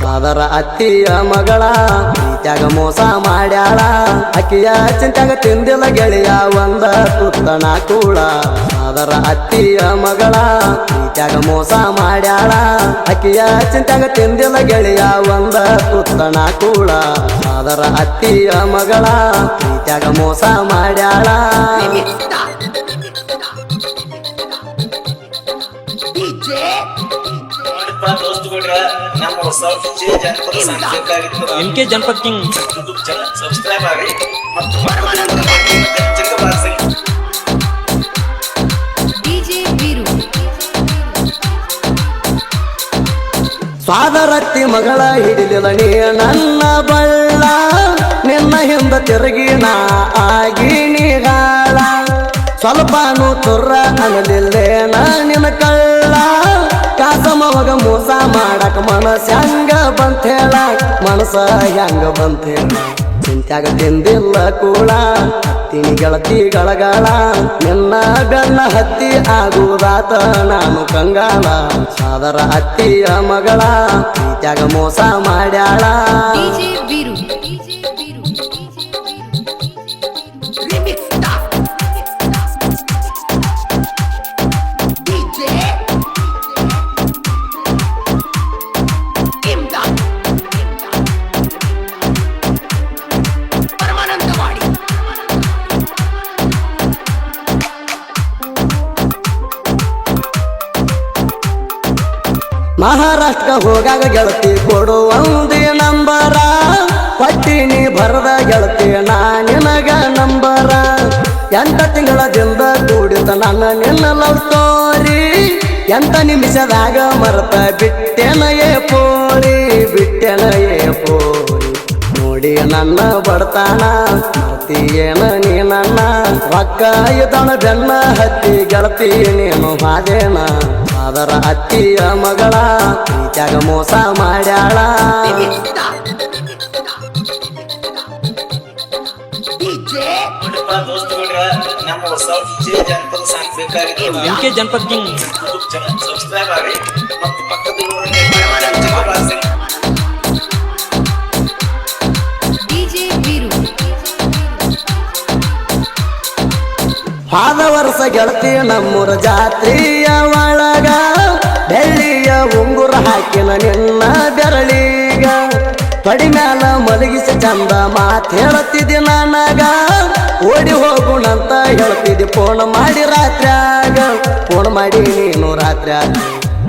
ಸಾದರ ಅತ್ತಿಯ ಮಗಳ ಪ್ರೀತ್ಯಾಗ ಮೋಸ ಮಾಡ್ಯಾಳ ಅಕ್ಕಿಯ ಚಿಂತ್ಯಾಗ ತಿಂದಿಲ್ಲ ಗೆಳೆಯ ಒಂದ ತುತ್ತಣ ಕೂಳ ಸಾದರ ಅತ್ತಿಯ ಮಗಳ ಪ್ರೀತ್ಯಾಗ ಮೋಸ ಮಾಡ್ಯಾಳ ಅಕ್ಕಿಯ ಚಿಂತ್ಯಾಗ ತಿಂದಿಲ್ಲ ಗೆಳೆಯ ಒಂದ ತುತ್ತಣ ಕೂಳ ಸಾದರ ಅತ್ತಿಯ ಮಗಳ ಪ್ರೀತ್ಯಾಗ ಮೋಸ ಮಾಡ್ಯಾಳ MK ಜನಪದ ಕಿಂಗ್ ಸಬ್ಸ್ಕ್ರೈಬ್ ಆಗಿ ಮತ್ತು ಸ್ವಾದರತ್ತಿ ಮಗಳ ಹಿಡಿಲಿಲ್ಲ ನೀ ನನ್ನ ಬಳ್ಳ ನಿನ್ನ ಹಿಂದ ತಿರುಗಿ ನಾ ಆಗಿ ನೀಗಾಳ ಸ್ವಲ್ಪನೂ ತುರ್ರ ಅನ್ನಲಿಲ್ಲೇನ ನಿನ್ನ ಕಳ್ಳ ಕಾಸಮವಾಗ ಮೋಸ ಮಾಡಕ ಮನಸ್ಸ ಹೆಂಗ ಬಂತ ಹೇಳ ಮನಸ್ಸ ಹೆಂಗ ಬಂತ ಹೇಳ ಚಿಂತ್ಯಾಗ ತಿಂದಿಲ್ಲ ಕೂಳ ತಿನಿ ಗೆಳತಿ ಗಳಗಾಳ ನಿನ್ನ ಬೆನ್ನ ಹತ್ತಿ ಆಗುದಾತ ನಾನು ಕಂಗಾಳ ಸಾದರ ಅತ್ತಿಯ ಮಗಳ ಪ್ರೀತ್ಯಾಗ ಮೋಸ ಮಾಡ್ಯಾಳ ಮಹಾರಾಷ್ಟ್ರ ಹೋಗಾಗ ಗೆಳತಿ ಕೊಡು ಒಂದೇ ನಂಬರ ಪಟ್ಟಿನಿ ಬರದ ಗೆಳತಿ ನಾ ನಿನಗ ನಂಬರ 8 ತಿಂಗಳದಿಂದ ಕೂಡಿತ ನನ್ನ ನಿನ್ನ ಲವ್ ಸ್ಟೋರಿ 8 ನಿಮಿಷದಾಗ ಮರತ ಬಿಟ್ಟೆನಯೇ ಪೋಳಿ ನೋಡಿ ನನ್ನ ಬಡತಾನ ಮರ್ತಿಯೇನ ನೀ ನನ್ನ ರೊಕ್ಕ ಇದಣ ಬೆನ್ನ ಹತ್ತಿ ಗೆಳತಿ ನೀನು ಹಾದೇನ ಸಾದರ ಅತ್ತಿಯ ಮಗಳ ಪ್ರೀತ್ಯಾಗ ಮೋಸ ಮಾಡ್ಯಾಳ MK ಜನಪದ ಕಿಂಗ್ ಸಬ್ಸ್ಕ್ರೈಬ್ ಆಗಿ ಮತ್ತು ಪಕ್ಕದಲ್ಲಿ ಹಾದ ವರ್ಷ ಗೆಳತಿ ನಮ್ಮೂರ ಜಾತ್ರೆಯ ಒಳಗ ಬೆಳ್ಳಿಯ ಉಂಗುರ ಹಾಕಿನ ನಿನ್ನ ಬೆರಳಿಗ ಪಡಿ ಮ್ಯಾಲ ಮಲಗಿಸಿ ಚಂದ ಮಾತು ಹೇಳ್ತಿದ್ದಿ ನನಗ ಓಡಿ ಹೋಗುಣಂತ ಹೇಳ್ತಿದ್ದಿ ಫೋನ್ ಮಾಡಿ ರಾತ್ರ್ಯಾಗ ಫೋನ್ ಮಾಡಿ ನೀನು ರಾತ್ರ್ಯಾಗ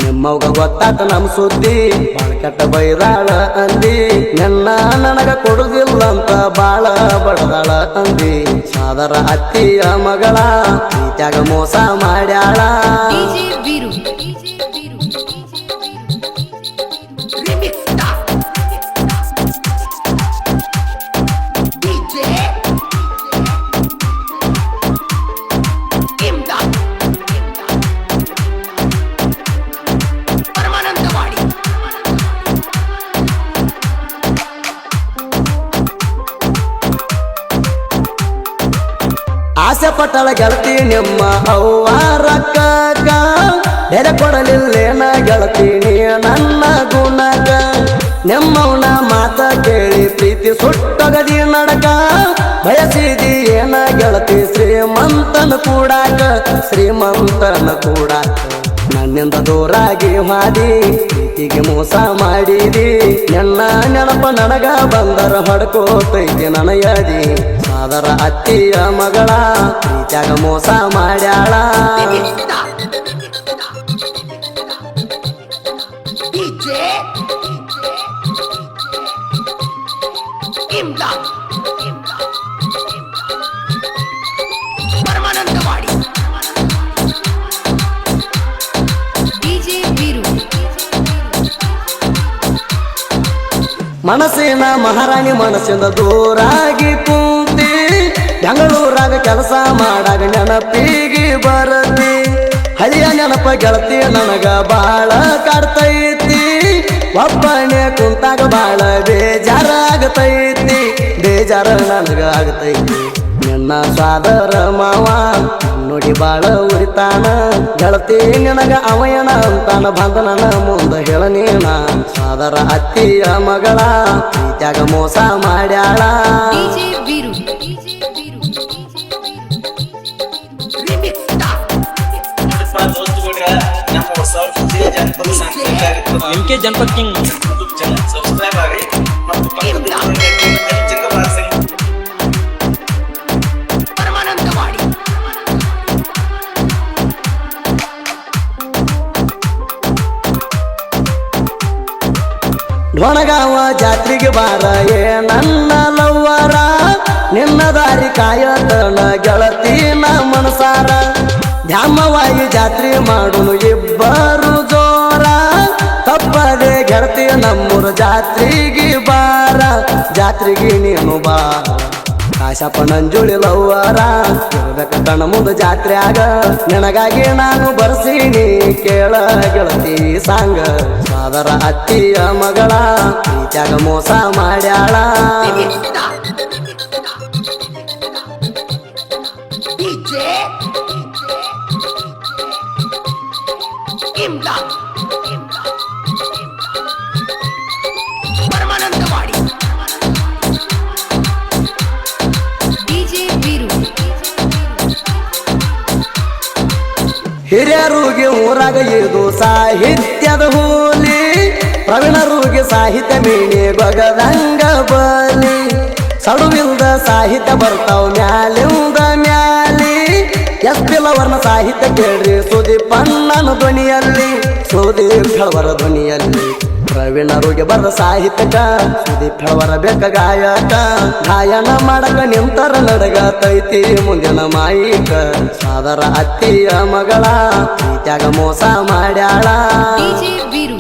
ನಿಮ್ಮವ್ಗ ಗೊತ್ತಾತ ನಮ್ಮ ಸುದ್ದಿ ಬಾಳ ಕೆಟ್ಟ ಬೈದಾಳ ಅಂದಿ ನಿನ್ನ ನನಗ ಕೊಡುದಿಲ್ಲಂತ ಬಾಳ ಬಡದಾಳ ಅಂದಿ ಸಾದರ ಅತ್ತಿಯ ಮಗಳ ಪ್ರೀತ್ಯಾಗ ಮೋಸ ಮಾಡ್ಯಾಳ ಆಸೆ ಪಟ್ಟಳ ಗೆಳತಿ ನಿಮ್ಮ ಅವ್ವ ರೊಕ್ಕಕ್ಕ ಬೆಲೆ ಕೊಡಲಿಲ್ಲೇನ ಗೆಳತಿ ನೀ ನನ್ನ ಗುಣಕ ನಿಮ್ಮವನ ಮಾತ ಕೇಳಿ ಪ್ರೀತಿ ಸುಟ್ಟಗದಿ ನಡಕ ಬಯಸಿದಿ ಏನ ಗೆಳತಿ ಶ್ರೀಮಂತನ ಕೂಡಾಕ ನನ್ನಿಂದ ದೂರಾಗಿ ಮಾಡಿ ಪ್ರೀತಿಗೆ ಮೋಸ ಮಾಡಿದಿ ನನ್ನ ನೆನಪ ನನಗ ಬಂದರ ಹೊಡ್ಕೋತೈತಿ ನನಯದಿ ಸಾದರ ಅತ್ತಿಯ ಮಗಳ ಪ್ರೀತ್ಯಾಗ ಮೋಸ ಮಾಡ್ಯಾಳ ಮನಸ್ಸಿನ ಮಹಾರಾಣಿ ಮನಸ್ಸಿಂದ ದೂರಾಗಿ ಕೂತಿ ಬೆಂಗಳೂರಾಗ ಕೆಲಸ ಮಾಡಾಗ ನೆನಪಿಗೆ ಬರತಿ ಹಳಿಯ ನೆನಪ ಗೆಳತಿ ನನಗ ಬಾಳ ಕಾಡ್ತೈತಿ ಒಬ್ಬನೇ ಕುಂತಾಗ ಬಾಳ ಬೇಜಾರ ನನಗ ಆಗತೈತಿ ನಿನ್ನ ಸಾದರ ಮಾವ ನೋಡಿ ಬಾಳ ಉರಿತಾನ ಗೆಳತಿ ನಿನಗ ಅವಯನ ಅಂತಾನ ಬಂದ ನನ್ನ ಮುಂದ ಹೇಳ ನೀನ ಸಾದರ ಅತ್ತಿಯ ಮಗಳ ಪ್ರೀತ್ಯಾಗ ಮೋಸ ಮಾಡ್ಯಾಳ DJ Viru. ನೋಡಪ್ಪ ದೋಸ್ತುಗಳ್ರ, ನಮ್ಮ ಹೊಸ ವಿಜಯ ಜಾನಪದ ಸಾಂಸ್ಕೃತಿಕ ಎಂ ಕೆ ಜನಪದ ಕಿಂಗ್ ಯೂಟ್ಯೂಬ್ ಚಾನಲ್ ಸಬ್ಸ್ಕ್ರೈಬ್ ಆಗಿ ಮತ್ತು ಪಕ್ಕದಲ್ಲಿರುವ ಚಿಕ್ಕ ಬಾಕ್ಸ್ ಡೊಣಗಾವ ಜಾತ್ರೆಗೆ ಬಾರ ಏ ನನ್ನ ಲವ್ವರ ನಿನ್ನ ದಾರಿ ಕಾಯತನ ಗೆಳತಿನ ಮನಸಾರ ಧ್ಯಾಮವಾಗಿ ಜಾತ್ರೆ ಮಾಡುನು ಇಬ್ಬರು ಜೋರ ತಪ್ಪದೆ ಗೆಳತಿ ನಮ್ಮೂರ ಜಾತ್ರೆಗೆ ಬಾರ ಜಾತ್ರೆಗೆ ನೀನು ಬಾರ ಕಾಶಪ್ಪ ನಂಜುಳಿ ಲವ್ವರ ಇರ್ಬೇಕ ಕಣ ಮುಂದ ಜಾತ್ರ್ಯಾಗ ನಿನಗಾಗಿ ನಾನು ಬರ್ಸೀನಿ ಕೇಳ ಗೆಳತಿ ಸಾಂಗ ಸಾದರ ಅತ್ತಿಯ ಮಗಳ ಪ್ರೀತ್ಯಾಗ ಮೋಸ ಮಾಡ್ಯಾಳ DJ Viru. ಹಿರಿಯರಿಗೆ ಊರಾಗ ಇದು ಸಾಹಿತ್ಯದ ಹೂಲಿ ಪ್ರವೀಣರಿಗೆ ಸಾಹಿತ್ಯ ಮೀಣಿ ಬಗದಂಗ ಬಲಿ ಸಡುವಿಲ್ದ ಸಾಹಿತ್ಯ ಬರ್ತಾವ ಮ್ಯಾಲಿಂದ ಮ್ಯಾಲಿ ಎಸ್ಪಿಲವರ್ನ ಸಾಹಿತ್ಯ ಕೇಳ್ರಿ ಸುದೀಪಣ್ಣನ ಧ್ವನಿಯಲ್ಲಿ ಸುದೀಪ್ ಹೆಳವರ ಧ್ವನಿಯಲ್ಲಿ ಪ್ರವೀಣರಿಗೆ ಬರ ಸಾಹಿತ್ಯಕ ಸುದೀಪ್ ಹೆಳವರ ಬೇಕ ಗಾಯಕ ಗಾಯನ ಮಾಡಕ ನಿಂತರ ನಡಗ ತೈತಿ ಮುಂದಿನ ಮಾಯಿಕ ಸಾದರ ಅತ್ತಿಯ ಮಗಳ ಪ್ರೀತ್ಯಾಗ ಮೋಸ ಮಾಡ್ಯಾಳ DJ Viru.